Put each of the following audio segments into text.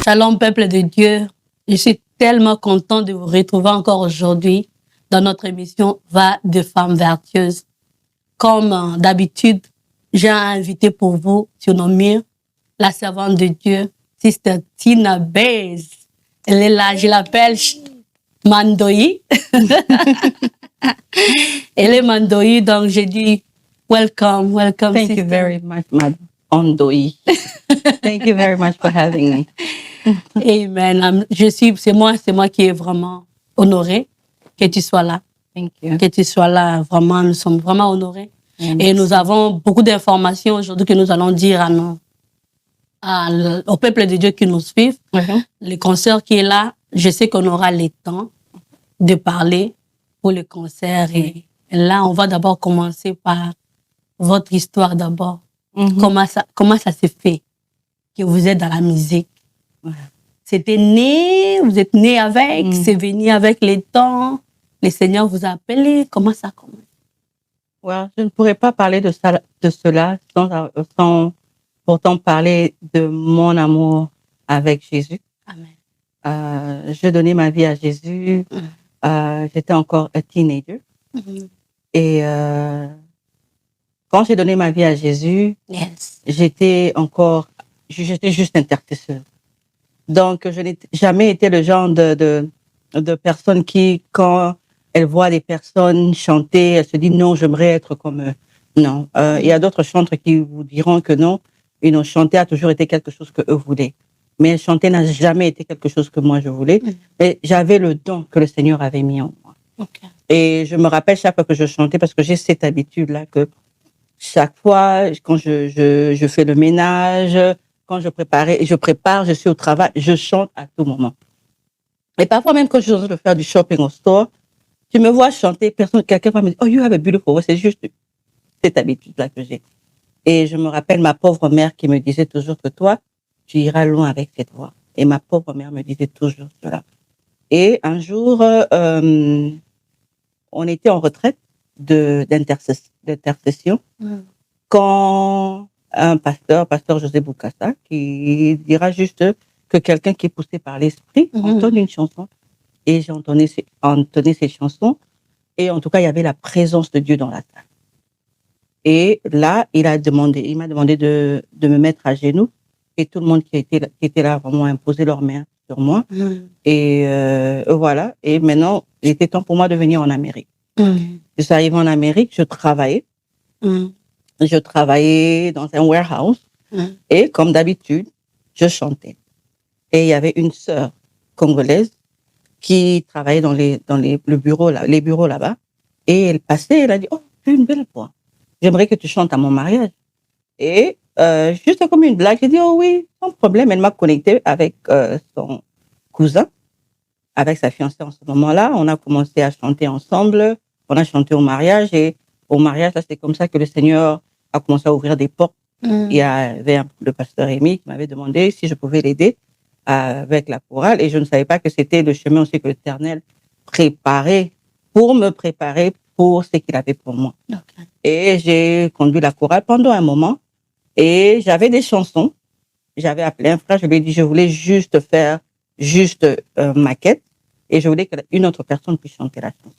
Shalom, peuple de Dieu. Je suis tellement content de vous retrouver encore aujourd'hui dans notre émission Va de femmes vertueuses. Comme d'habitude, j'ai invité pour vous sur nos murs la servante de Dieu, Sister Tina Baze. Elle est là, je l'appelle Mandoi. Elle est Mandoi, donc j'ai dit welcome, welcome. Thank sister. you very much, Madame Ondoi. Thank you very much for having me. Amen. C'est moi qui est vraiment honorée que tu sois là. Thank you. Que tu sois là, vraiment, nous sommes vraiment honorés. Et nous avons beaucoup d'informations aujourd'hui que nous allons dire au peuple de Dieu qui nous suivent. Le concert qui est là, je sais qu'on aura le temps de parler pour le concert. Et là, on va d'abord commencer par votre histoire d'abord. Comment ça s'est fait que vous êtes dans la musique? C'était né, vous êtes né avec, c'est venu avec le temps, le Seigneur vous a appelé, comment ça commence? Well, je ne pourrais pas parler de cela sans pourtant parler de mon amour avec Jésus. Amen. J'ai donné ma vie à Jésus, j'étais encore un teenager. Et quand j'ai donné ma vie à Jésus, j'étais juste intercesseuse. Donc, je n'ai jamais été le genre de personne qui, quand elle voit des personnes chanter, elle se dit non, j'aimerais être comme eux. Non. Il y a d'autres chantres qui vous diront que non. Chanter a toujours été quelque chose que eux voulaient. Mais chanter n'a jamais été quelque chose que moi je voulais. Mais j'avais le don que le Seigneur avait mis en moi. Okay. Et je me rappelle chaque fois que je chantais, parce que j'ai cette habitude-là que chaque fois, quand je fais le ménage, quand je prépare, je suis au travail, je chante à tout moment. Et parfois même quand je suis en train de faire du shopping au store, tu me vois chanter, quelqu'un va me dire, oh, you have a beautiful voice. C'est juste cette habitude-là que j'ai. Et je me rappelle ma pauvre mère qui me disait toujours que toi, tu iras loin avec cette voix. Et ma pauvre mère me disait toujours cela. Et un jour, on était en retraite d'intercession, quand un pasteur José Boukassa, qui dira juste que quelqu'un qui est poussé par l'esprit entonne une chanson. Et j'ai entonné ces chansons. Et en tout cas, il y avait la présence de Dieu dans la salle. Et là, il m'a demandé de me mettre à genoux. Et tout le monde qui était là vraiment imposé leurs mains sur moi. Et voilà. Et maintenant, il était temps pour moi de venir en Amérique. Je suis arrivée en Amérique, je travaillais. Je travaillais dans un warehouse. Et comme d'habitude, je chantais. Et il y avait une sœur congolaise qui travaillait dans les bureaux là-bas. Et elle passait, elle a dit, oh, tu as une belle voix. J'aimerais que tu chantes à mon mariage. Et juste comme une blague, j'ai dit, oh oui, sans problème. Elle m'a connecté avec son cousin, avec sa fiancée en ce moment-là. On a commencé à chanter ensemble. On a chanté au mariage. Et au mariage, là, c'est comme ça que le Seigneur a commencé à ouvrir des portes. Il y avait le pasteur Rémi qui m'avait demandé si je pouvais l'aider avec la chorale. Et je ne savais pas que c'était le chemin aussi que l'Éternel préparait pour me préparer pour ce qu'il avait pour moi. Okay. Et j'ai conduit la chorale pendant un moment. Et j'avais des chansons. J'avais appelé un frère, je lui ai dit, je voulais juste faire maquette. Et je voulais qu'une autre personne puisse chanter la chanson.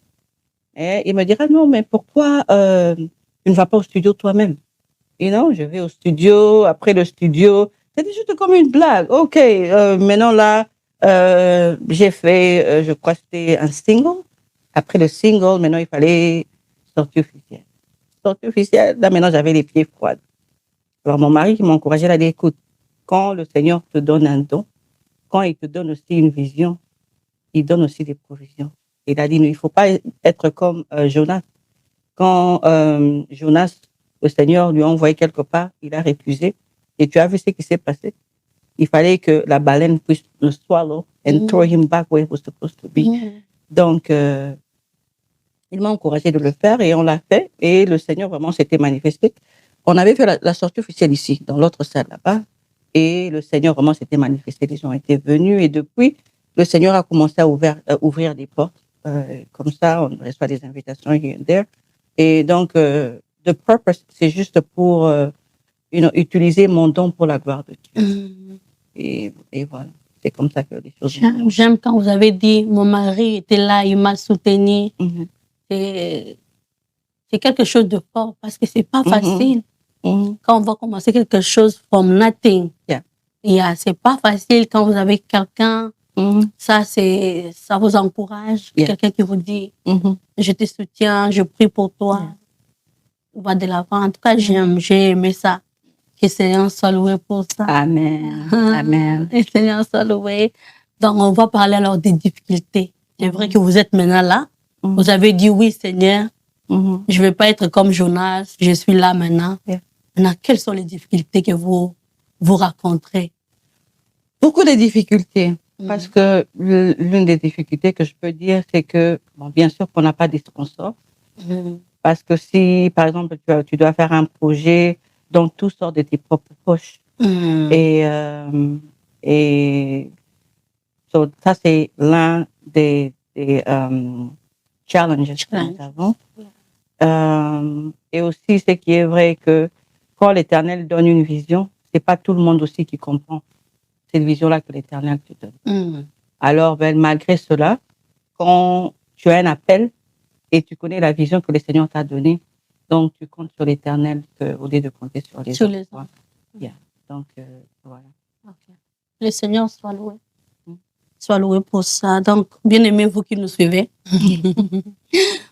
Et il me dira, non, mais pourquoi tu ne vas pas au studio toi-même? Et non, je vais au studio. Après le studio, c'était juste comme une blague. OK, maintenant là, j'ai fait, je crois que c'était un single. Après le single, maintenant, il fallait sortie officielle. Sortie officielle, là, maintenant, j'avais les pieds froids. Alors, mon mari qui m'a encouragé, il a dit, écoute, quand le Seigneur te donne un don, quand il te donne aussi une vision, il donne aussi des provisions. Il a dit, il ne faut pas être comme Jonas. Quand Jonas, le Seigneur lui a envoyé quelque part, il a refusé. Et tu as vu ce qui s'est passé. Il fallait que la baleine puisse le swallow and throw him back where he was supposed to be. Donc, il m'a encouragé de le faire et on l'a fait. Et le Seigneur vraiment s'était manifesté. On avait fait la sortie officielle ici, dans l'autre salle là-bas. Et le Seigneur vraiment s'était manifesté. Les gens étaient venus. Et depuis, le Seigneur a commencé à ouvrir des portes. Comme ça, on reçoit des invitations here and there. Et donc, the purpose, c'est juste pour utiliser mon don pour la gloire de Dieu. Et voilà. c'est comme ça que les choses... J'aime quand vous avez dit, mon mari était là, il m'a soutenu. C'est quelque chose de fort parce que c'est pas facile. Quand on va commencer quelque chose from nothing, c'est pas facile quand vous avez quelqu'un, ça vous encourage, quelqu'un qui vous dit, je te soutiens, je prie pour toi, on va de l'avant. En tout cas, j'ai aimé ça. Que le Seigneur soit loué pour ça. Amen. Amen. Le Seigneur soit loué. Donc, on va parler alors des difficultés. C'est vrai que vous êtes maintenant là. Vous avez dit oui, Seigneur. Je ne vais pas être comme Jonas. Je suis là maintenant. Maintenant, quelles sont les difficultés que vous rencontrez? Beaucoup de difficultés. Parce que l'une des difficultés que je peux dire, c'est que, bon, bien sûr qu'on n'a pas de sponsors. Parce que si, par exemple, tu dois faire un projet dont tout sort de tes propres poches. Et ça, c'est l'un des challenges que nous avons. Et aussi, ce qui est vrai que quand l'Éternel donne une vision, c'est pas tout le monde aussi qui comprend cette vision-là que l'Éternel te donne. Alors, malgré cela, quand tu as un appel et tu connais la vision que le Seigneur t'a donnée, donc tu comptes sur l'Éternel au lieu de compter sur les autres. Donc, voilà. Le Seigneur soit loué. Soit loué pour ça. Donc, bien aimés, vous qui nous suivez.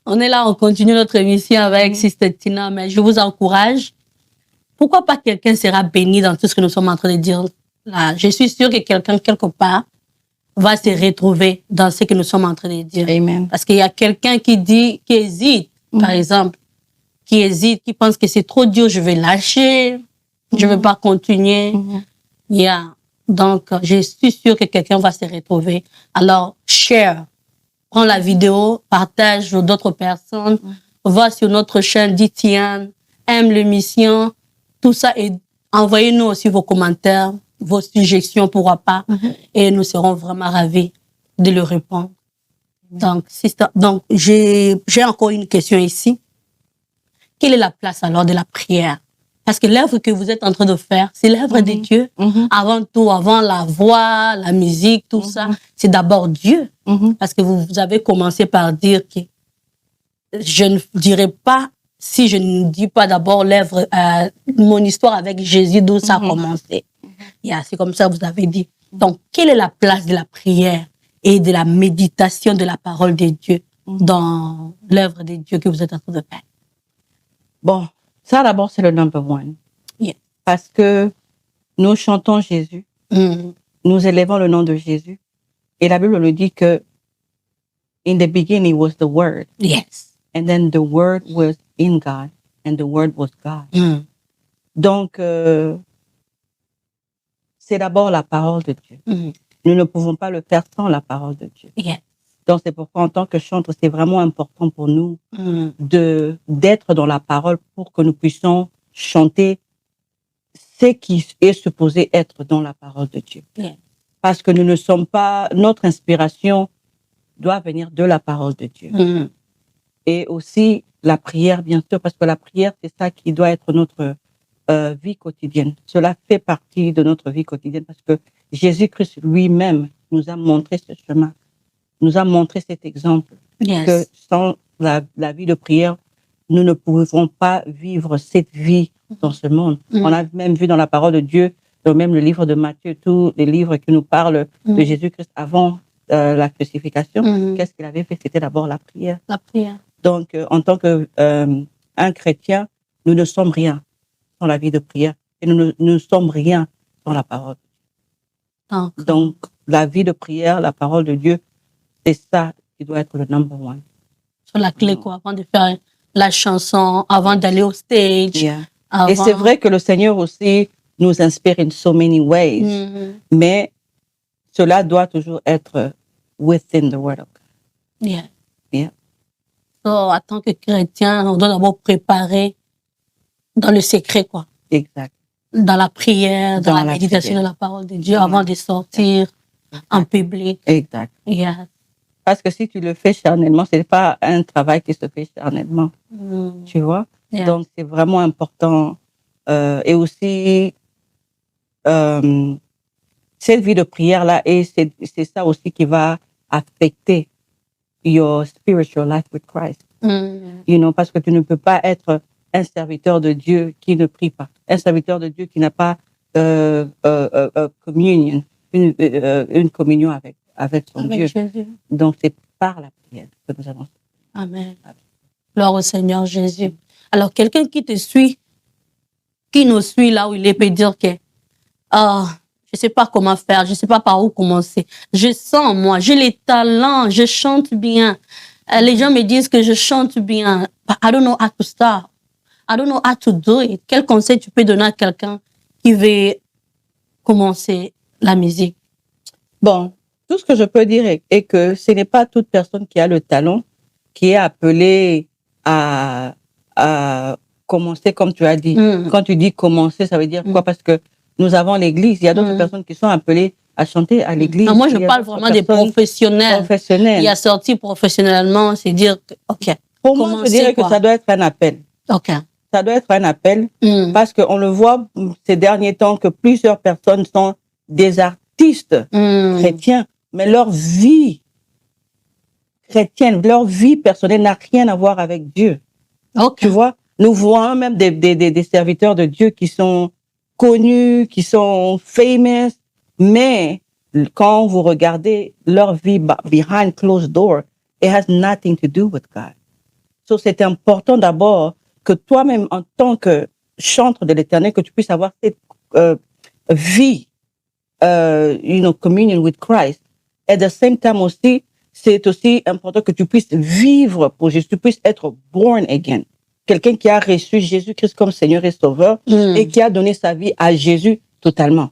On est là, on continue notre émission avec Sister Tina, mais je vous encourage. Pourquoi pas quelqu'un sera béni dans tout ce que nous sommes en train de dire là? Je suis sûre que quelqu'un, quelque part, va se retrouver dans ce que nous sommes en train de dire. Amen. Parce qu'il y a quelqu'un qui hésite, par exemple, qui hésite, qui pense que c'est trop dur, je vais lâcher, je ne vais pas continuer. Donc, je suis sûre que quelqu'un va se retrouver. Alors, share, prends la vidéo, partage avec d'autres personnes, va sur notre chaîne, dis tiens, aime l'émission, tout ça, et envoyez-nous aussi vos commentaires, vos suggestions, pourquoi pas, et nous serons vraiment ravis de le répondre. Donc, j'ai encore une question ici. Quelle est la place alors de la prière? Parce que l'œuvre que vous êtes en train de faire, c'est l'œuvre de Dieu. Avant tout, avant la voix, la musique, tout ça, c'est d'abord Dieu. Parce que vous avez commencé par dire que je ne dirais pas, si je ne dis pas d'abord l'œuvre, mon histoire avec Jésus, d'où ça a commencé. C'est comme ça que vous avez dit. Donc, quelle est la place de la prière et de la méditation de la parole de Dieu dans l'œuvre de Dieu que vous êtes en train de faire? Bon, ça d'abord, c'est le number one. Parce que nous chantons Jésus, nous élevons le nom de Jésus. Et la Bible nous dit que in the beginning was the Word. Yes. And then the Word was in God, and the Word was God. Donc, c'est d'abord la parole de Dieu. Nous ne pouvons pas le faire sans la parole de Dieu. Donc, c'est pourquoi, en tant que chanteur, c'est vraiment important pour nous d'être dans la parole pour que nous puissions chanter ce qui est supposé être dans la parole de Dieu. Parce que nous ne sommes pas... Notre inspiration doit venir de la parole de Dieu. Et aussi, la prière, bien sûr, parce que la prière, c'est ça qui doit être notre vie quotidienne. Cela fait partie de notre vie quotidienne parce que Jésus-Christ lui-même nous a montré ce chemin, nous a montré cet exemple, que sans la vie de prière, nous ne pouvons pas vivre cette vie dans ce monde. On a même vu dans la parole de Dieu, dans même le livre de Matthieu, tous les livres qui nous parlent de Jésus-Christ avant la crucifixion. Qu'est-ce qu'il avait fait? C'était d'abord la prière. La prière. Donc, en tant qu'un chrétien, nous ne sommes rien sans la vie de prière et nous ne sommes rien sans la parole. Donc, la vie de prière, la parole de Dieu, c'est ça qui doit être le number one. Sur la clé, quoi, avant de faire la chanson, avant d'aller au stage. Avant... Et c'est vrai que le Seigneur aussi nous inspire in so many ways, mais cela doit toujours être within the Word of God. So, en tant que chrétien, on doit d'abord préparer dans le secret, quoi. Exact. Dans la prière, dans la méditation de la parole de Dieu, avant de sortir en public. Exact. Parce que si tu le fais charnellement, ce n'est pas un travail qui se fait charnellement. Tu vois? Donc, c'est vraiment important. Et aussi, cette vie de prière-là, et c'est ça aussi qui va affecter your spiritual life with Christ. You know, parce que tu ne peux pas être un serviteur de Dieu qui ne prie pas, un serviteur de Dieu qui n'a pas communion, une communion avec son Dieu. Jésus. Donc, c'est par la prière que nous avons. Amen. Gloire au Seigneur Jésus. Alors, quelqu'un qui te suit, qui nous suit là où il est, peut dire que je sais pas comment faire, je sais pas par où commencer. Je sens, moi, j'ai les talents, je chante bien. Les gens me disent que je chante bien. But I don't know how to start. I don't know how to do it. Quel conseil tu peux donner à quelqu'un qui veut commencer la musique? Bon, tout ce que je peux dire est que ce n'est pas toute personne qui a le talent qui est appelée à commencer, comme tu as dit. Quand tu dis commencer, ça veut dire quoi? Parce que nous avons l'église. Il y a d'autres personnes qui sont appelées à chanter à l'église. Moi, je parle vraiment des professionnels. Il a sorti professionnellement, c'est dire, OK. Pour moi, je dirais que ça doit être un appel. OK. Ça doit être un appel parce qu'on le voit ces derniers temps que plusieurs personnes sont des artistes chrétiens, mais leur vie chrétienne, leur vie personnelle n'a rien à voir avec Dieu. Okay. Tu vois, nous voyons même des serviteurs de Dieu qui sont connus, qui sont famous, mais quand vous regardez leur vie behind closed door, it has nothing to do with God. So c'est important d'abord que toi-même, en tant que chantre de l'Éternel, que tu puisses avoir cette vie, communion with Christ. At the same time aussi, c'est aussi important que tu puisses vivre pour Jésus, tu puisses être born again. Quelqu'un qui a reçu Jésus-Christ comme Seigneur et Sauveur et qui a donné sa vie à Jésus totalement.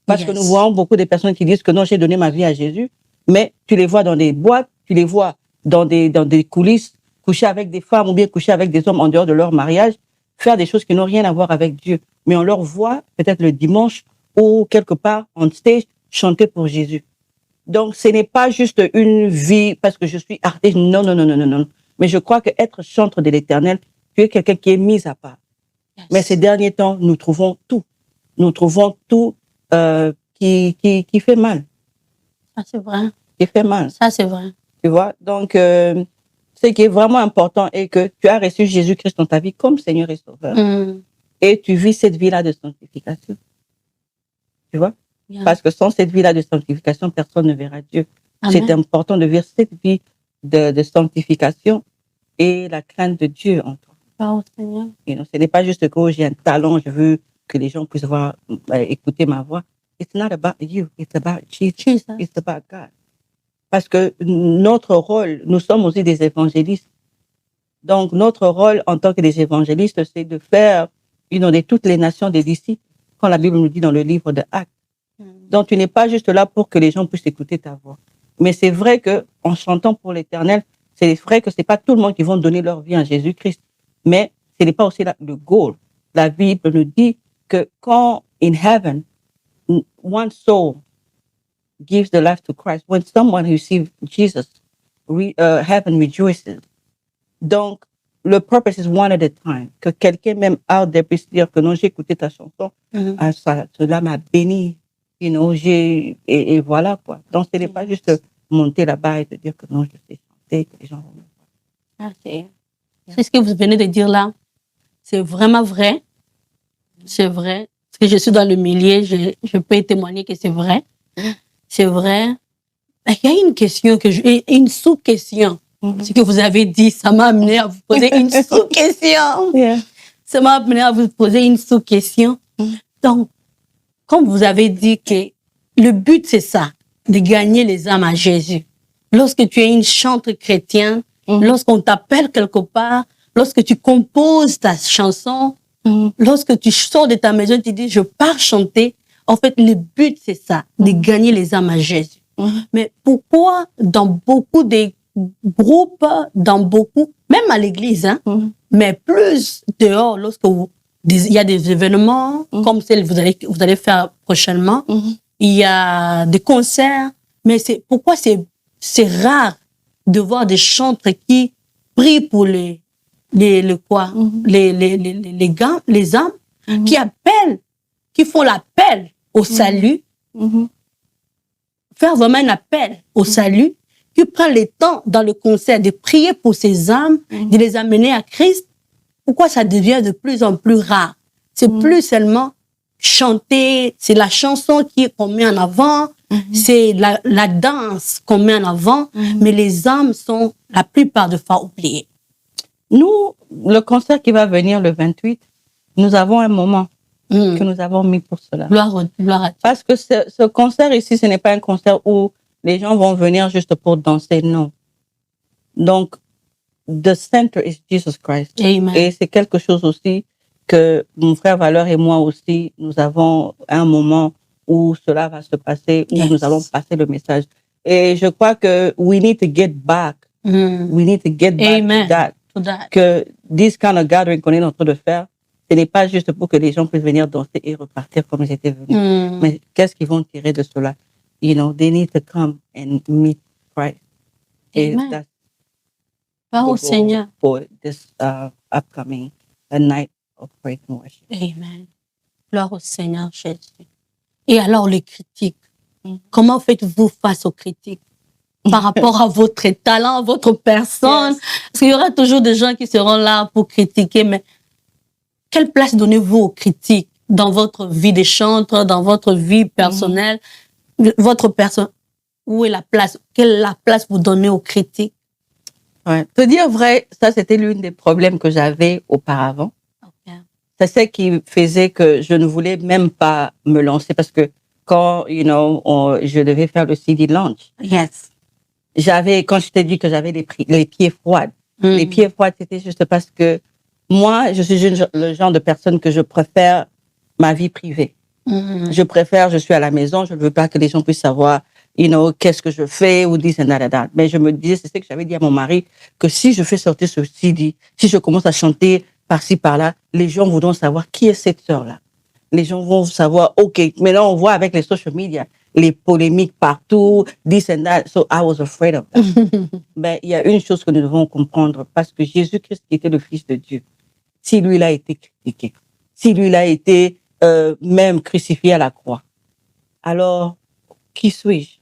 Parce que nous voyons beaucoup de personnes qui disent que non, j'ai donné ma vie à Jésus, mais tu les vois dans des boîtes, tu les vois dans des coulisses, coucher avec des femmes ou bien coucher avec des hommes en dehors de leur mariage, faire des choses qui n'ont rien à voir avec Dieu. Mais on leur voit peut-être le dimanche ou quelque part on stage chanter pour Jésus. Donc, ce n'est pas juste une vie parce que je suis artiste. Non, non, non, non, non, non. Mais je crois qu'être chantre de l'Éternel, tu es quelqu'un qui est mis à part. Yes. Mais ces derniers temps, nous trouvons tout. Nous trouvons tout qui fait mal. Ça, c'est vrai. Qui fait mal. Ça, c'est vrai. Tu vois? Donc, ce qui est vraiment important est que tu as reçu Jésus-Christ dans ta vie comme Seigneur et Sauveur. Et tu vis cette vie-là de sanctification. Tu vois? Yeah. Parce que sans cette vie-là de sanctification, personne ne verra Dieu. C'est important de vivre cette vie de sanctification et la crainte de Dieu en toi. Oh, Seigneur. Ce n'est pas juste que j'ai un talent, je veux que les gens puissent écouter ma voix. It's not about you, it's about Jesus. It's about God. Parce que notre rôle, nous sommes aussi des évangélistes. Donc, notre rôle en tant que des évangélistes, c'est de faire de toutes les nations des disciples, quand la Bible nous dit dans le livre de Actes. Donc, tu n'es pas juste là pour que les gens puissent écouter ta voix. Mais c'est vrai que en chantant pour l'Éternel, c'est vrai que c'est pas tout le monde qui va donner leur vie à Jésus-Christ. Mais ce n'est pas aussi le goal. La Bible nous dit que quand in heaven, one soul gives the life to Christ, when someone receives Jesus, heaven rejoices. Donc, le purpose is one at a time. Que quelqu'un même out there puisse dire que non, j'ai écouté ta chanson, cela m'a béni. Et voilà quoi. Donc, ce n'est pas juste monter là-bas et te dire que non, je sais chanter, que les gens vont me voir. C'est ce que vous venez de dire là. C'est vraiment vrai. C'est vrai. Parce que je suis dans le milieu, je peux témoigner que c'est vrai. C'est vrai. Il y a une question, une sous-question. Ce que vous avez dit, ça m'a amené à vous poser une sous-question. Ça m'a amené à vous poser une sous-question. Donc, comme vous avez dit que le but, c'est ça, de gagner les âmes à Jésus. Lorsque tu es une chanteuse chrétienne, lorsqu'on t'appelle quelque part, lorsque tu composes ta chanson, lorsque tu sors de ta maison, tu dis, je pars chanter. En fait, le but, c'est ça, de gagner les âmes à Jésus. Mais pourquoi dans beaucoup de groupes, même à l'église, mais plus dehors, lorsque il y a des événements comme celle que vous allez faire prochainement, il y a des concerts, mais pourquoi c'est rare de voir des chantres qui prient pour les âmes, qui appellent, qui font l'appel au salut, faire vraiment un appel au salut, qui prend le temps dans le concert de prier pour ces âmes, de les amener à Christ. Pourquoi ça devient de plus en plus rare? C'est plus seulement chanter, c'est la chanson qu'on met en avant, c'est la danse qu'on met en avant, mais les âmes sont la plupart du temps oubliées. Nous, le concert qui va venir le 28, nous avons un moment que nous avons mis pour cela. Gloire à Dieu. Parce que ce concert ici, ce n'est pas un concert où les gens vont venir juste pour danser, non. Donc, the center is Jesus Christ. Amen. Et c'est quelque chose aussi que mon frère Valeur et moi aussi, nous avons un moment où cela va se passer, où nous allons passer le message. Et je crois que we need to get back. We need to get back to that. Que this kind of gathering qu'on est en train de faire, ce n'est pas juste pour que les gens puissent venir danser et repartir comme ils étaient venus. Mais qu'est-ce qu'ils vont tirer de cela? You know, they need to come and meet Christ. Amen. Wow, Seigneur. For this upcoming night of praise and worship. Amen. Gloire au Seigneur Jésus. Et alors les critiques, comment faites-vous face aux critiques par rapport à votre talent, à votre personne? Parce qu'il y aura toujours des gens qui seront là pour critiquer, mais quelle place donnez-vous aux critiques dans votre vie de chanteur, dans votre vie personnelle? Votre personne, où est la place? Quelle est la place vous donnez aux critiques? Ouais. Te dire vrai, ça c'était l'une des problèmes que j'avais auparavant. C'est ce qui faisait que je ne voulais même pas me lancer parce que quand, je devais faire le CD launch. Yes. Quand je t'ai dit que j'avais les pieds froids. Les pieds froids, c'était juste parce que moi, je suis le genre de personne que je préfère ma vie privée. Je suis à la maison, je ne veux pas que les gens puissent savoir, qu'est-ce que je fais ou this and that. Mais je me disais, c'est ce que j'avais dit à mon mari, que si je fais sortir ce CD, si je commence à chanter par-ci, par-là, les gens voudront savoir qui est cette sœur-là. Les gens vont savoir, OK, maintenant on voit avec les social media, les polémiques partout, this and that. So I was afraid of that. Mais il y a une chose que nous devons comprendre, parce que Jésus-Christ qui était le Fils de Dieu, si lui il a été critiqué, si lui il a été même crucifié à la croix, alors qui suis-je?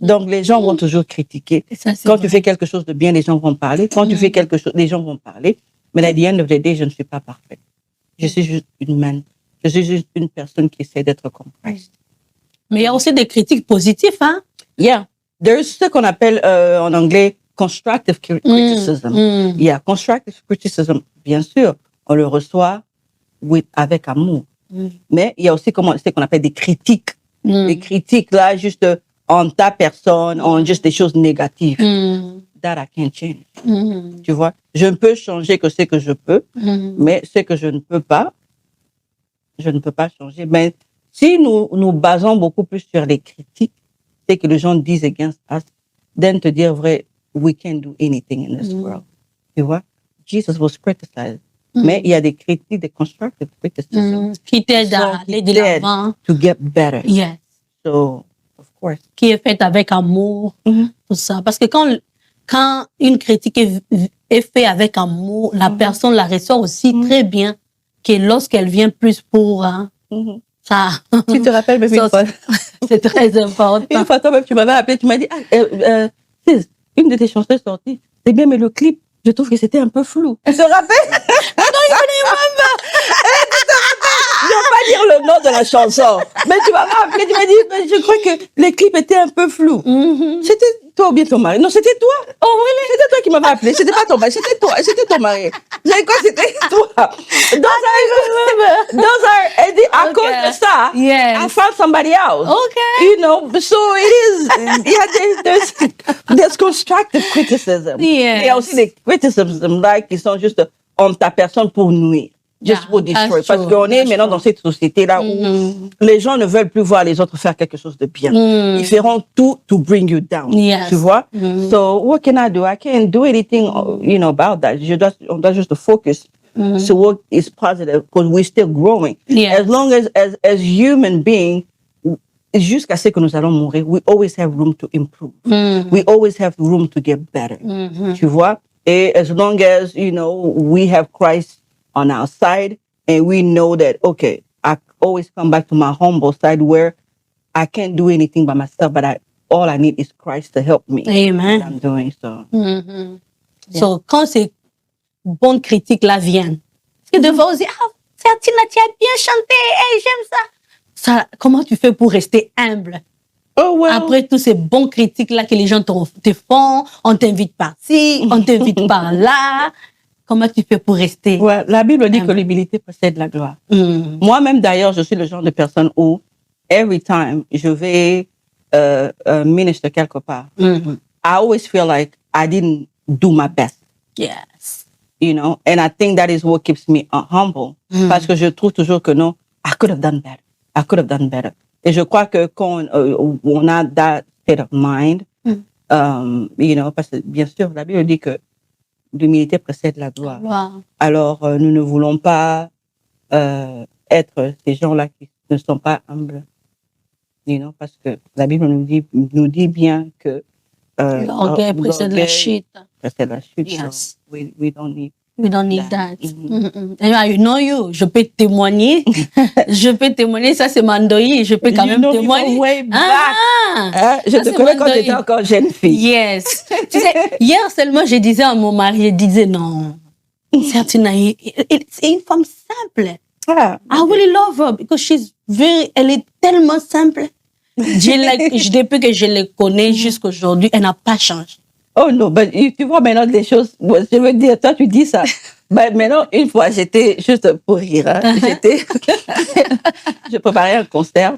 Donc les gens vont toujours critiquer. Quand tu fais quelque chose de bien, les gens vont parler. Quand tu fais quelque chose, les gens vont parler. Mais à the end of the day, je ne suis pas parfaite. Je suis juste je suis juste une personne qui essaie d'être comme Christ. Mais il y a aussi des critiques positives, hein? Yeah. There is ce qu'on appelle en anglais constructive criticism. Yeah, constructive criticism, bien sûr, on le reçoit avec amour. Mais il y a aussi ce qu'on appelle des critiques. Des critiques, là, juste en ta personne, en juste des choses négatives. That I can't change. Tu vois? Je ne peux changer que ce que je peux, mais ce que je ne peux pas changer. Mais si nous nous basons beaucoup plus sur les critiques, c'est que les gens disent against us, then te dire vrai, we can't do anything in this world. Tu vois? Jesus was criticized. Mais il y a des critiques, des constructive criticism. Qui t'aident à aller de l'avant. To get better. Yes. So, of course. Qui est faite avec amour, tout ça. Parce que quand une critique est faite avec amour, la personne la ressort aussi très bien que lorsqu'elle vient plus pour ça. Tu te rappelles même une fois. C'est très important. Une fois, toi-même, tu m'avais appelé, tu m'as dit, une de tes chansons est sortie. C'est bien, mais le clip, je trouve que c'était un peu flou. Elle se rappelle? Non, il connaît même. Je ne vais pas dire le nom de la chanson. Mais tu m'as appelé, tu m'as dit, je crois que les clips étaient un peu flous. C'était toi ou bien ton mari? Non, c'était toi. Oh oui, c'était toi qui m'avais appelé. C'était pas ton mari, c'était toi. C'était ton mari. J'avais quoi? C'était toi. Elle dit, à cause de ça, I found somebody else. Okay. So it is, there's constructive criticism. Yes. Il y a aussi des criticisms là qui sont juste en ta personne pour nuire. Just pour destroy. Parce qu'on est maintenant dans cette société-là où les gens ne veulent plus voir les autres faire quelque chose de bien. Ils feront tout to bring you down. Yes. Tu vois? So what can I do? I can't do anything, about that. On doit juste focus. So what is positive because we're still growing. Yes. As long as human beings, jusqu'à ce que nous allons mourir, we always have room to improve. We always have room to get better. Tu vois? Et as long as, we have Christ on our side, and we know that, okay, I always come back to my humble side where I can't do anything by myself, but all I need is Christ to help me. Amen. What I'm doing, so. Yeah. So, quand ces bonnes critiques-là viennent, parce que devant, on se dit, ah, Tina, tu as bien chanté, hey, j'aime ça. Comment tu fais pour rester humble? Oh, well. Après tous ces bons critiques-là que les gens te font, on t'invite par-ci, on t'invite par-là. Comment tu fais pour rester? Ouais, la Bible dit que l'humilité précède la gloire. Moi-même, d'ailleurs, je suis le genre de personne où, every time je vais minister quelque part, I always feel like I didn't do my best. Yes. You know, and I think that is what keeps me humble. Parce que je trouve toujours que non, I could have done better. I could have done better. Et je crois que quand on a that state of mind, you know, parce que bien sûr, la Bible dit que l'humilité précède la gloire. Wow. Alors, nous ne voulons pas être ces gens-là qui ne sont pas humbles. You know, parce que la Bible nous dit bien que l'orgueil précède la chute. Précède la chute. Yes. So we don't need. We don't need that. I know you. Je peux témoigner. Je peux témoigner. Ça, c'est Mandoï. Je peux quand même témoigner. Way back. Je te connais quand j'étais encore jeune fille. Yes. Tu sais, hier seulement, je disais à mon mari, je disais non. C'est une femme simple. I really love her because elle est tellement simple. Depuis que je la connais jusqu'aujourd'hui, elle n'a pas changé. Oh non, ben, tu vois maintenant les choses, je veux dire, toi tu dis ça. Ben, maintenant, une fois, j'étais, juste pour rire, hein, je préparais un concert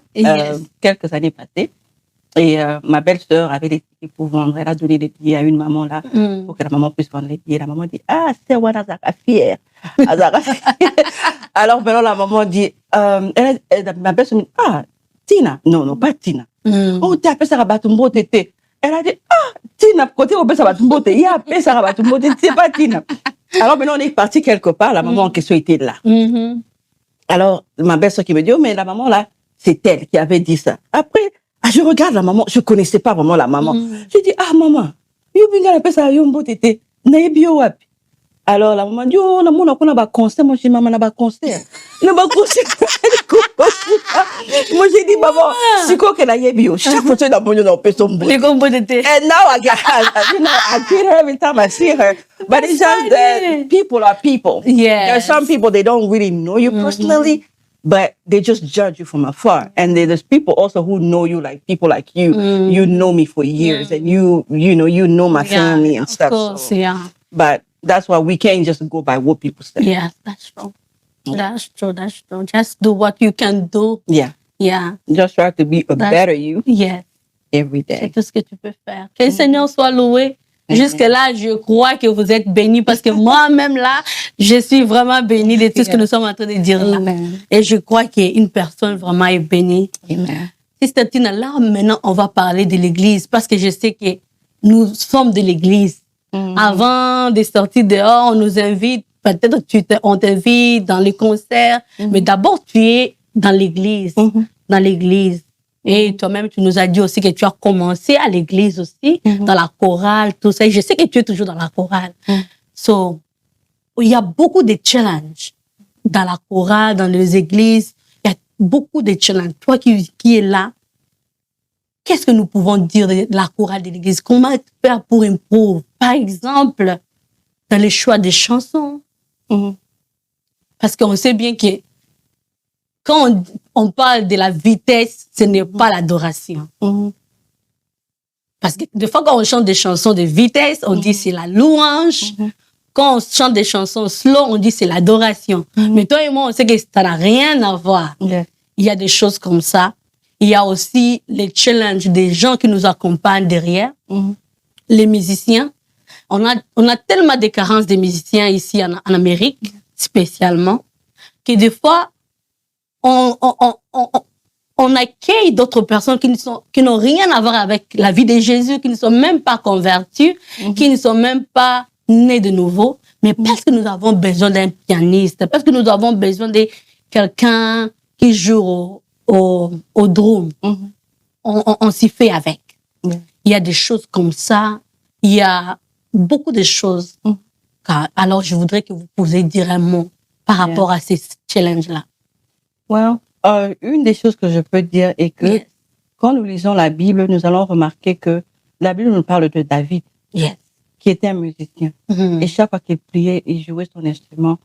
quelques années passées. Et ma belle-sœur avait des tickets pour vendre. Elle a donné des billets à une maman là, pour que la maman puisse vendre les billets. La maman dit, ah, c'est Wana Zaka fière. Alors maintenant, la maman dit, ma belle-sœur dit, ah, Tina. Non, pas Tina. Oh, tu appelles ça Rabatumbo Tété. Elle a dit, ah, Tina, côté on appelle ça Rabatumbo Tété. Il y a appelé ça Rabatumbo Tété, c'est pas Tina. Alors maintenant, on est parti quelque part, la maman en question était là. Alors, ma belle-sœur qui me dit, oh, mais la maman là, c'est elle qui avait dit ça. Après, je regarde la maman, je connaissais pas vraiment la maman. Je dis, ah, maman, you binga appelle ça Yombo Tété. Naibio wapi. Alors, la maman dit, oh, la maman, on a un concert. Moi, je dis, maman, on a un concert. On a un concert. Moi, j'ai dit, maman, c'est quoi qu'elle a eu? Chaque fois que tu as un son bout. Les combos d'été. And now I greet her every time I see her. But it's just that people are people. Yeah. There are some people, they don't really know you personally, but they just judge you from afar. And there's people also who know you, like people like you. You know me for years, and you know my family and stuff. Of course, yeah. But that's why we can't just go by what people say. Yeah, that's true. That's true. Just do what you can do. Yeah. Yeah. Just try to be a better you. Yes. Every C'est day. tout ce que tu peux faire. Que le Seigneur soit loué. Jusque-là, je crois que vous êtes bénis parce que moi-même là, je suis vraiment bénie de tout ce que nous sommes en train de dire là. Amen. Et je crois qu'une personne vraiment est bénie. Amen. Sister Tina, là maintenant, on va parler de l'église parce que je sais que nous sommes de l'église. Avant de sortir dehors, on nous invite, peut-être on t'invite dans les concerts, mais d'abord tu es dans l'église. Dans l'église. Et toi-même, tu nous as dit aussi que tu as commencé à l'église aussi, dans la chorale, tout ça. Et je sais que tu es toujours dans la chorale. So, il y a beaucoup de challenges dans la chorale, dans les églises. Il y a beaucoup de challenges. Toi qui es là, qu'est-ce que nous pouvons dire de la chorale de l'église? Comment faire pour improve? Par exemple, dans les choix des chansons. Parce qu'on sait bien que quand on parle de la vitesse, ce n'est pas l'adoration. Parce que des fois, quand on chante des chansons de vitesse, on dit c'est la louange. Quand on chante des chansons slow, on dit c'est l'adoration. Mais toi et moi, on sait que ça n'a rien à voir. Il y a des choses comme ça. Il y a aussi les challenges des gens qui nous accompagnent derrière, les musiciens. On a tellement de carences de musiciens ici en Amérique, spécialement, que des fois, on accueille d'autres personnes qui n'ont rien à voir avec la vie de Jésus, qui ne sont même pas convertis, qui ne sont même pas nés de nouveau, mais parce que nous avons besoin d'un pianiste, parce que nous avons besoin de quelqu'un qui joue au drum. On s'y fait avec. Il y a des choses comme ça. Il y a beaucoup de choses. Alors, je voudrais que vous puissiez dire un mot par rapport à ces challenges-là. Well, une des choses que je peux dire est que quand nous lisons la Bible, nous allons remarquer que la Bible nous parle de David, qui était un musicien. Et chaque fois qu'il priait, il jouait son instrument.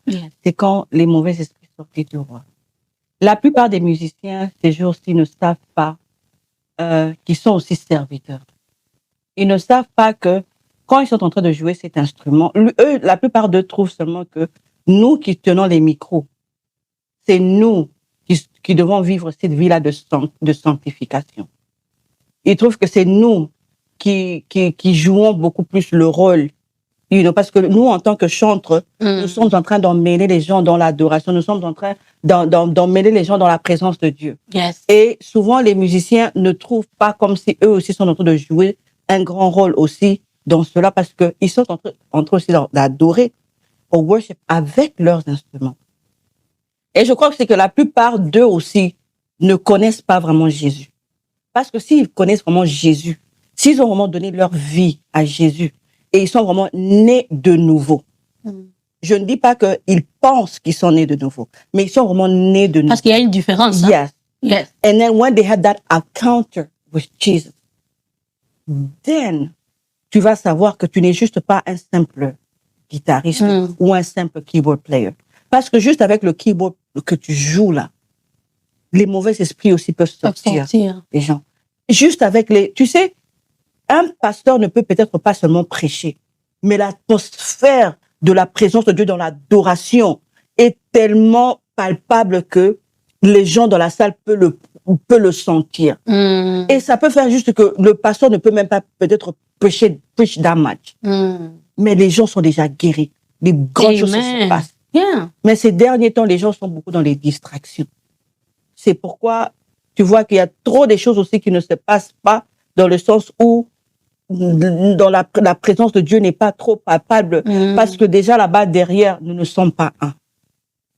C'est quand les mauvais esprits sortaient du roi. La plupart des musiciens, ces jours-ci, ne savent pas qu'ils sont aussi serviteurs. Ils ne savent pas que quand ils sont en train de jouer cet instrument, eux, la plupart d'eux trouvent seulement que nous qui tenons les micros, c'est nous qui devons vivre cette vie-là de sanctification. Ils trouvent que c'est nous qui jouons beaucoup plus le rôle. Parce que nous, en tant que chantres, nous sommes en train d'emmêler les gens dans l'adoration, nous sommes en train d'emmêler les gens dans la présence de Dieu. Et souvent, les musiciens ne trouvent pas comme si eux aussi sont en train de jouer un grand rôle aussi dans cela, parce qu'ils sont en train aussi d'adorer, au worship avec leurs instruments. Et je crois que c'est que la plupart d'eux aussi ne connaissent pas vraiment Jésus. Parce que s'ils connaissent vraiment Jésus, s'ils ont vraiment donné leur vie à Jésus, et ils sont vraiment nés de nouveau. Je ne dis pas qu'ils pensent qu'ils sont nés de nouveau, mais ils sont vraiment nés de nouveau. Parce qu'il y a une différence. Yes. And then when they had that encounter with Jesus, then tu vas savoir que tu n'es juste pas un simple guitariste ou un simple keyboard player. Parce que juste avec le keyboard que tu joues là, les mauvais esprits aussi peuvent sortir. Les gens. Juste avec tu sais, un pasteur ne peut peut-être pas seulement prêcher, mais l'atmosphère de la présence de Dieu dans l'adoration est tellement palpable que les gens dans la salle peuvent le sentir. Et ça peut faire juste que le pasteur ne peut même pas peut-être preach that much. Mais les gens sont déjà guéris. Les grandes choses se passent. Mais ces derniers temps, les gens sont beaucoup dans les distractions. C'est pourquoi tu vois qu'il y a trop de choses aussi qui ne se passent pas, dans le sens où dans la présence de Dieu n'est pas trop palpable, parce que déjà là-bas derrière, nous ne sommes pas un.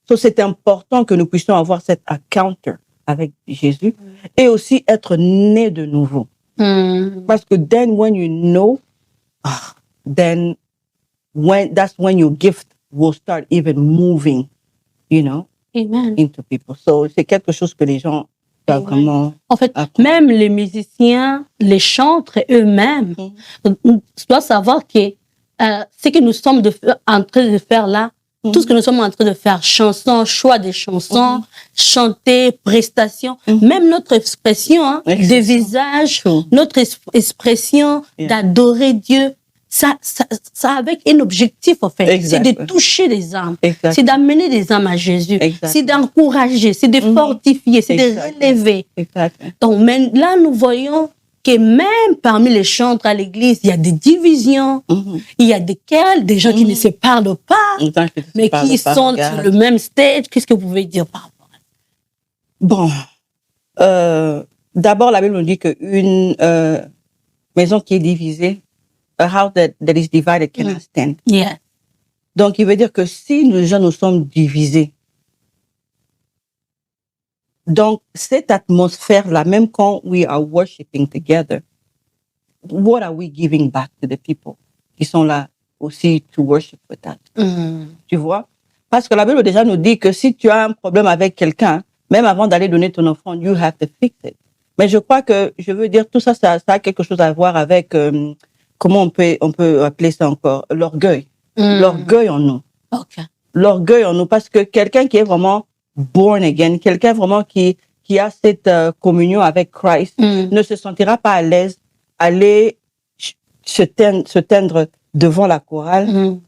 So, c'est important que nous puissions avoir cet encounter avec Jésus et aussi être nés de nouveau. Parce que then when you know, then that's when your gift will start even moving, into people. So, c'est quelque chose que les gens doivent vraiment... En fait, même les musiciens, les chantres eux-mêmes doivent savoir que ce que nous sommes en train de faire là, tout ce que nous sommes en train de faire, chansons, choix des chansons, chanter, prestations, même notre expression de visage, notre expression d'adorer Dieu, ça avec un objectif, en fait. C'est de toucher les âmes. C'est d'amener les âmes à Jésus. C'est d'encourager, c'est de fortifier, c'est de relever. Donc, là, nous voyons que même parmi les chantres à l'église, il y a des divisions, il y a des gens qui ne se parlent pas, mais qui sont sur le même stage. Qu'est-ce que vous pouvez dire par rapport à ça? Bon, d'abord, la Bible nous dit qu'une maison qui est divisée, a house that is divided cannot stand. Donc, il veut dire que si nous gens nous sommes divisés, donc cette atmosphère-là, même quand we are worshiping together, what are we giving back to the people qui sont là aussi to worship with us? Tu vois? Parce que la Bible déjà nous dit que si tu as un problème avec quelqu'un, même avant d'aller donner ton offrande, you have to fix it. Mais je crois que, je veux dire, tout ça, ça a quelque chose à voir avec... comment on peut appeler ça encore? L'orgueil. L'orgueil en nous. L'orgueil en nous. Parce que quelqu'un qui est vraiment born again, quelqu'un vraiment qui a cette communion avec Christ, ne se sentira pas à l'aise aller se tendre devant la chorale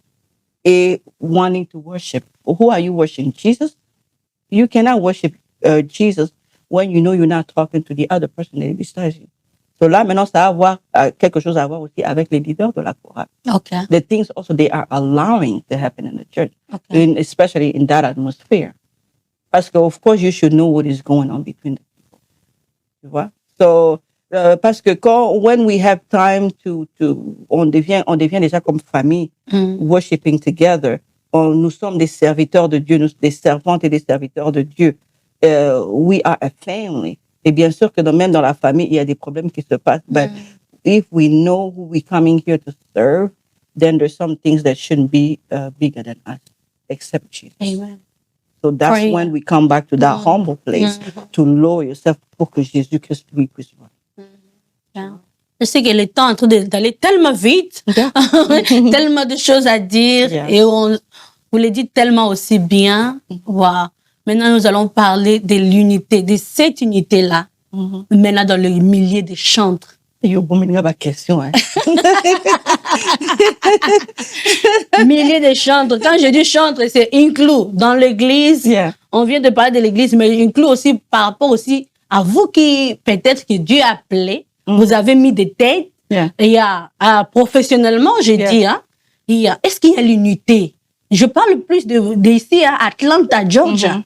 et wanting to worship. Who are you worshiping? Jesus? You cannot worship Jesus when you know you're not talking to the other person that is beside you. So là, maintenant, ça va avoir quelque chose à voir aussi avec les leaders de la chorale. The things also they are allowing to happen in the church, especially in that atmosphere. Parce que, of course, you should know what is going on between the people. Tu vois? So, parce que when we have time on devient déjà comme famille, worshiping together. Nous sommes des serviteurs de Dieu, des servantes et des serviteurs de Dieu. We are a family. Et bien sûr que même dans la famille, il y a des problèmes qui se passent. But if we know who we're coming here to serve, then there's some things that shouldn't be bigger than us, except Jesus. Amen. So that's when we come back to that humble place, to lower yourself pour que Jésus-Christ lui puisse voir. Je sais que le temps est en train d'aller tellement vite, tellement de choses à dire, et on vous le dit tellement aussi bien. Wow. Maintenant, nous allons parler de l'unité, de cette unité-là, maintenant dans le milieu des chantres. Yo, bon, mais ma question, hein. Milliers de chantres. Quand je dis chantres, c'est inclus dans l'église. On vient de parler de l'église, mais inclus aussi par rapport aussi à vous qui, peut-être que Dieu a appelé, vous avez mis des têtes. Il y a, professionnellement, j'ai dit, hein, est-ce qu'il y a l'unité? Je parle plus d'ici à Atlanta, Georgia.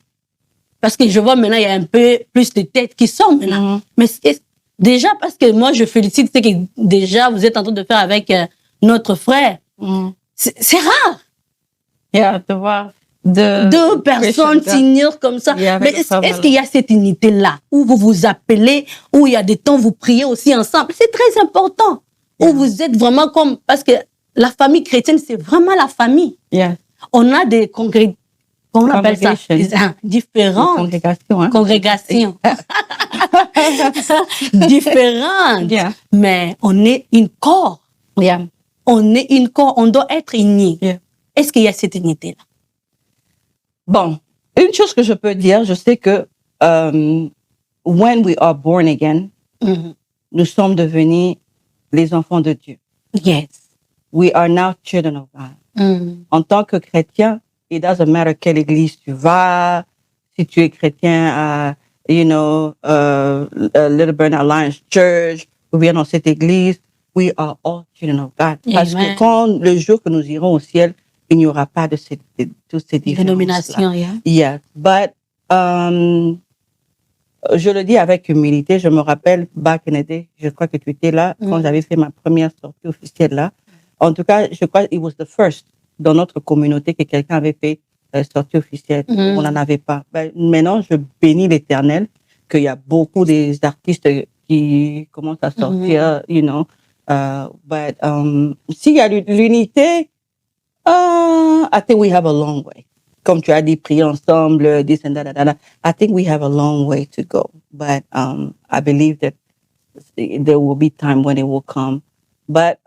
Parce que je vois maintenant, il y a un peu plus de têtes qui sont maintenant. Mais déjà, parce que moi, je félicite ce que déjà vous êtes en train de faire avec notre frère. C'est rare. De voir deux personnes s'unir comme ça. Mais est-ce qu'il y a cette unité-là où vous vous appelez, où il y a des temps où vous priez aussi ensemble? C'est très important. Où vous êtes vraiment comme... Parce que la famille chrétienne, c'est vraiment la famille. On a des congrégations. Comment on appelle ça? Différentes congrégations. Différentes. Mais on est une corps. On est une corps. On doit être unis. Est-ce qu'il y a cette unité-là? Bon, une chose que je peux dire, je sais que when we are born again, nous sommes devenus les enfants de Dieu. Yes. We are now children of God. En tant que chrétien, it doesn't matter quelle église tu vas, si tu es chrétien à, Little Burn Alliance Church, ou bien dans cette église, we are all children of God. Parce que quand le jour que nous irons au ciel, il n'y aura pas de toutes ces différences. Dénomination, But, je le dis avec humilité, je me rappelle, back in the day, je crois que tu étais là, quand j'avais fait ma première sortie officielle là. En tout cas, je crois it was the first dans notre communauté que quelqu'un avait fait sortie officielle. On n'en avait pas. Ben, maintenant, je bénis l'Éternel qu'il y a beaucoup des artistes qui commencent à sortir, but s'il y a l'unité, I think we have a long way. Comme tu as dit, prier ensemble, this and that. I think we have a long way to go. But I believe that there will be time when it will come. But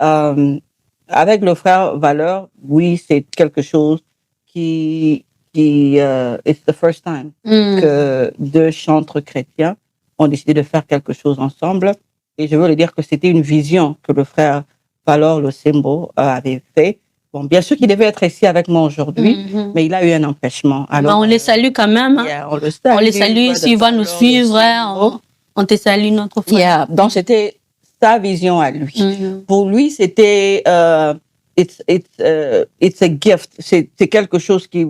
avec le frère Valeur, oui, c'est quelque chose qui it's the first time que deux chantres chrétiens ont décidé de faire quelque chose ensemble. Et je veux le dire que c'était une vision que le frère Valeur, le symbole, avait fait. Bon, bien sûr qu'il devait être ici avec moi aujourd'hui, mais il a eu un empêchement. Alors, on les salue quand même. Hein? On les salue, s'il va nous suivre, on te salue, notre frère. Donc, c'était sa vision à lui. Pour lui, c'était it's a gift. C'est quelque chose qui,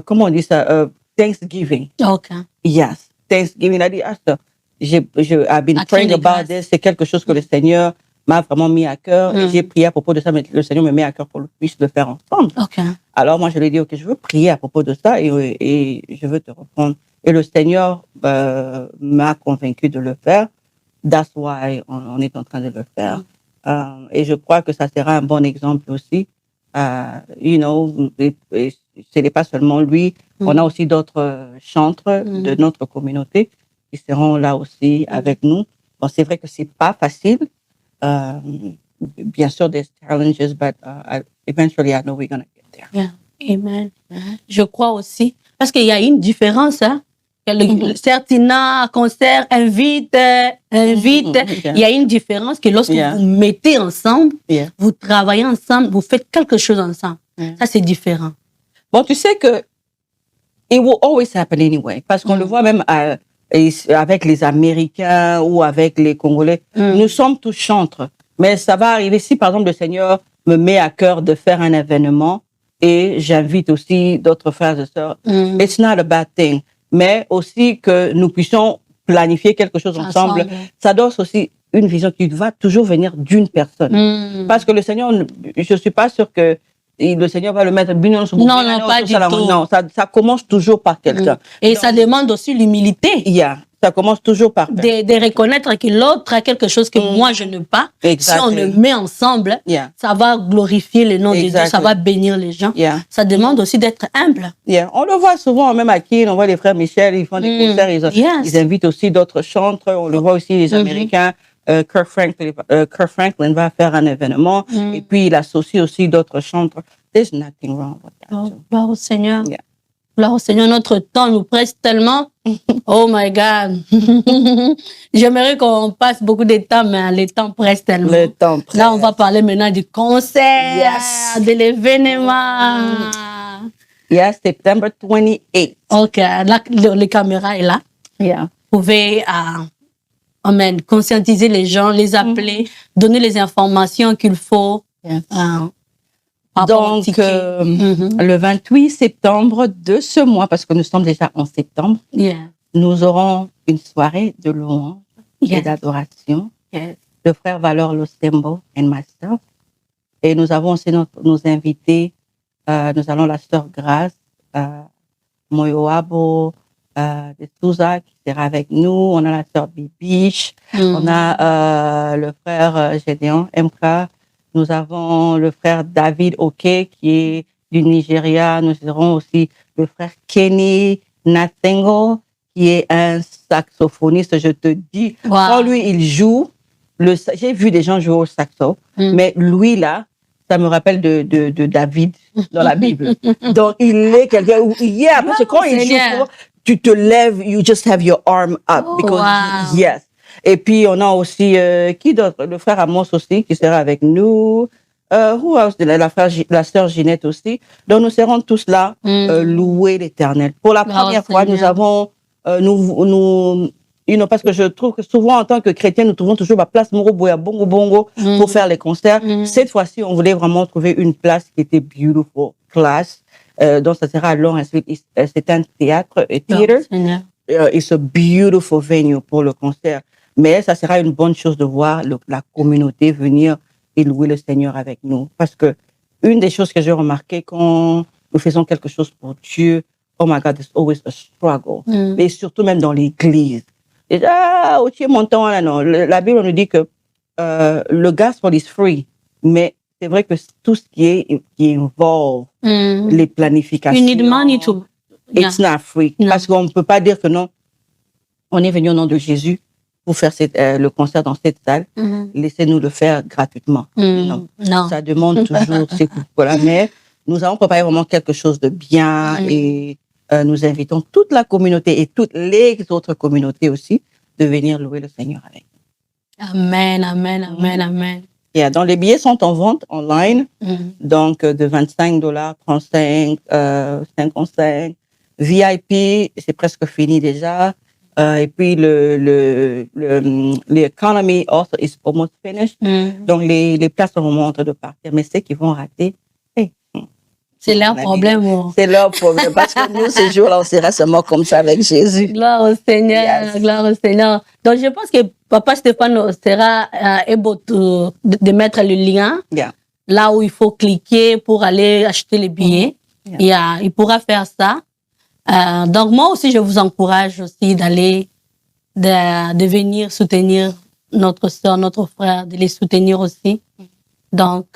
comment on dit ça? Thanksgiving. Okay. Yes, Thanksgiving. Il a dit, I've been praying about this. C'est quelque chose que le Seigneur m'a vraiment mis à cœur. Et j'ai prié à propos de ça, mais le Seigneur me met à cœur qu'on puisse le faire ensemble. Okay. Alors moi, je lui ai dit, OK, je veux prier à propos de ça et je veux te reprendre. Et le Seigneur m'a convaincu de le faire. That's why on est en train de le faire. Et je crois que ça sera un bon exemple aussi. Ce n'est pas seulement lui. On a aussi d'autres chantres de notre communauté qui seront là aussi avec nous. Bon, c'est vrai que c'est pas facile. Bien sûr, there's challenges, but eventually I know we're going to get there. Yeah. Amen. Je crois aussi. Parce qu'il y a une différence, hein. Certina, concert, invite. Il y a une différence que lorsque vous mettez ensemble, vous travaillez ensemble, vous faites quelque chose ensemble. Ça, c'est différent. Bon, tu sais que it will always happen anyway. Parce qu'on le voit même avec les Américains ou avec les Congolais. Nous sommes tous chantres. Mais ça va arriver si, par exemple, le Seigneur me met à cœur de faire un événement et j'invite aussi d'autres frères et sœurs. It's not a bad thing. Mais aussi que nous puissions planifier quelque chose ensemble. Ça donne aussi une vision qui va toujours venir d'une personne. Parce que le Seigneur, je suis pas sûre que le Seigneur va le mettre non, pas du tout. Non, ça commence toujours par quelqu'un. Et ça demande aussi l'humilité. Ça commence toujours par de reconnaître que l'autre a quelque chose que moi je n'ai pas. Si on le met ensemble, ça va glorifier le nom de Dieu, ça va bénir les gens. Ça demande aussi d'être humble. On le voit souvent, même à qui on voit les frères Michel, ils font des concerts, ils invitent aussi d'autres chantres. On le voit aussi les Américains Kirk Franklin va faire un événement et puis il associe aussi d'autres chantres. There's nothing wrong with that. Oh, gloire au Seigneur. Yeah. Gloire au Seigneur, notre temps nous presse tellement. Oh my God. J'aimerais qu'on passe beaucoup de temps, mais le temps presse tellement. Le temps presse. Là, on va parler maintenant du concert, Yes. de l'événement. Yes, September 28th. OK, là, les caméras est là. Yeah. Vous pouvez conscientiser les gens, les appeler, donner les informations qu'il faut. Yes. Donc, le 28 septembre de ce mois, parce que nous sommes déjà en septembre, nous aurons une soirée de louange et d'adoration. Le frère Valor Lostembo et myself. Et nous avons aussi nos invités. Nous allons la sœur Grace, Moyoabo, de Souza qui sera avec nous. On a la sœur Bibiche. On a le frère Gédéon MK. Nous avons le frère David Oke qui est du Nigeria. Nous aurons aussi le frère Kenny Nathengo qui est un saxophoniste. Je te dis, quand lui il joue, j'ai vu des gens jouer au saxo, mais lui là, ça me rappelle de David dans la Bible. Donc il est quelqu'un où, parce que quand il joue, tu te lèves, you just have your arm up because yes. Et puis, on a aussi, qui d'autre? Le frère Amos aussi, qui sera avec nous. Who else? La sœur Ginette aussi. Donc, nous serons tous là, louer l'Éternel. Pour la première fois, nous avons, parce que je trouve que souvent, en tant que chrétien, nous trouvons toujours la place Moroboya, Bongo Bongo, pour faire les concerts. Cette fois-ci, on voulait vraiment trouver une place qui était beautiful, classe. Donc, ça sera à Lawrence. C'est un théâtre, theater. It's a beautiful venue pour le concert. Mais ça sera une bonne chose de voir la communauté venir et louer le Seigneur avec nous. Parce que une des choses que j'ai remarqué quand nous faisons quelque chose pour Dieu, oh my God, there's always a struggle. Et surtout même dans l'église. Déjà, au pied montant, là, non. La Bible nous dit que le gospel is free. Mais c'est vrai que tout ce qui involve les planifications. You need money to... It's not free. No. Parce qu'on ne peut pas dire que non, on est venu au nom de Jésus pour faire le concert dans cette salle. Laissez-nous le faire gratuitement. Non. Ça demande toujours ces coups. Voilà. Mais nous avons préparé vraiment quelque chose de bien et nous invitons toute la communauté et toutes les autres communautés aussi de venir louer le Seigneur avec nous. Amen, amen, amen, amen. Yeah, donc les billets sont en vente online. Donc de $25, 35, 55. VIP, c'est presque fini déjà. Et puis l'economy also is almost finished. Donc les places sont vraiment en train de partir. Mais ceux qui vont rater, c'est leur problème. C'est leur problème. Parce que nous, ce jour-là, on sera seulement comme ça avec Jésus. Gloire au Seigneur, gloire au Seigneur. Donc je pense que Papa Stéphane sera able de mettre le lien là où il faut cliquer pour aller acheter les billets. Il pourra faire ça. Donc moi aussi je vous encourage aussi de venir soutenir notre soeur, notre frère, de les soutenir aussi. Donc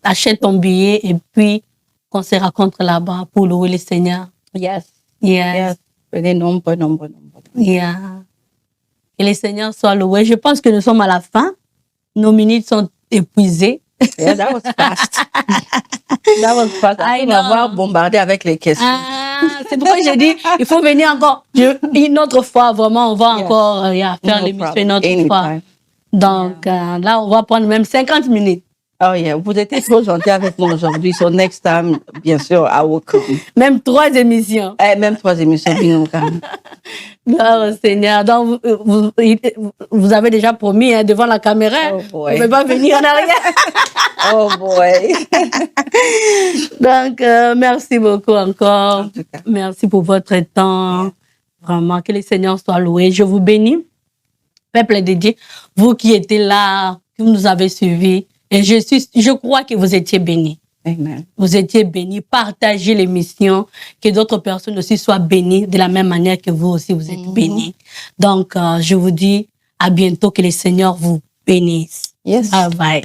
achète ton billet et puis qu'on se rencontre là-bas pour louer le Seigneur. Yes. Venez nombreux. Que le Seigneur soit loué. Je pense que nous sommes à la fin. Nos minutes sont épuisées. Yeah, that was fast. That was fast. On va avoir bombardé avec les questions. C'est pourquoi j'ai dit, il faut venir encore une autre fois, vraiment, on va encore faire l'émission une autre fois. Donc là, on va prendre même 50 minutes. Oh yeah, vous êtes trop gentil avec moi aujourd'hui. So next time, bien sûr, I will come. Même 3 émissions. Même 3 émissions, bien quand Gloire au Seigneur. Donc, vous avez déjà promis devant la caméra, vous ne pouvez pas venir en arrière. Oh boy. Donc, merci beaucoup encore. Merci pour votre temps. Vraiment, que le Seigneur soit loué. Je vous bénis. Peuple de Dieu, vous qui étiez là, que vous nous avez suivis. Et je crois que vous étiez bénis. Amen. Vous étiez bénis. Partagez l'émission, que d'autres personnes aussi soient bénies de la même manière que vous aussi vous êtes bénis. Donc, je vous dis à bientôt, que le Seigneur vous bénisse. Yes. Bye bye.